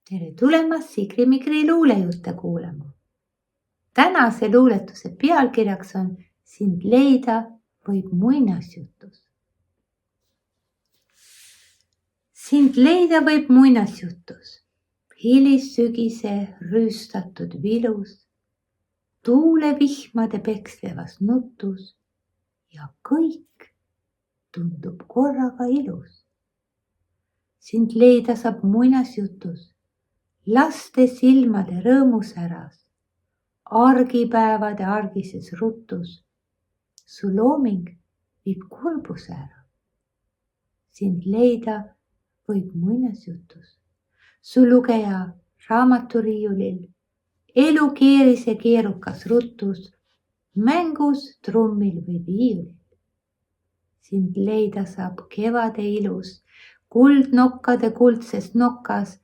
Tere tulemast Sigri-Migri luulejutte kuulama. Tänase luuletuse pealkirjaks on Sind leida võib muinasjutus. Sind leida võib muinasjutus, hilissügise rüüstatud vilus, tuulevihmade pekslevas nutus ja kõik tundub korraga ilus. Sind leida saab muinasjutus, laste silmade rõõmusäras, argipäevade argises rutus, su looming viib kurbuse ära. Sind leida võib muinasjutus, su lugeja raamaturiiulil, elu keerise keerukas rutus, mängus trummil või viiulil. Sind leida saab kevade ilus, kuldnokkade kuldses nokas,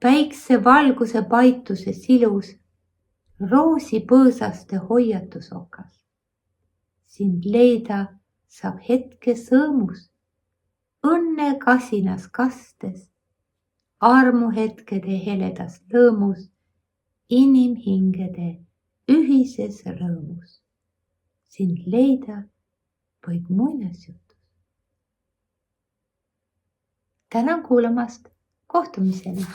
päikse valguse paituses ilus, roosi põõsaste hoiatusokas. Sind leida saab hetke sõõmus, õnne kasinas kastes, armuhetkede heledas lõõmus, inimhingede ühises rõõmus. Sind leida võib muinasjutus. Tänan kuulamast, kohtumiseni!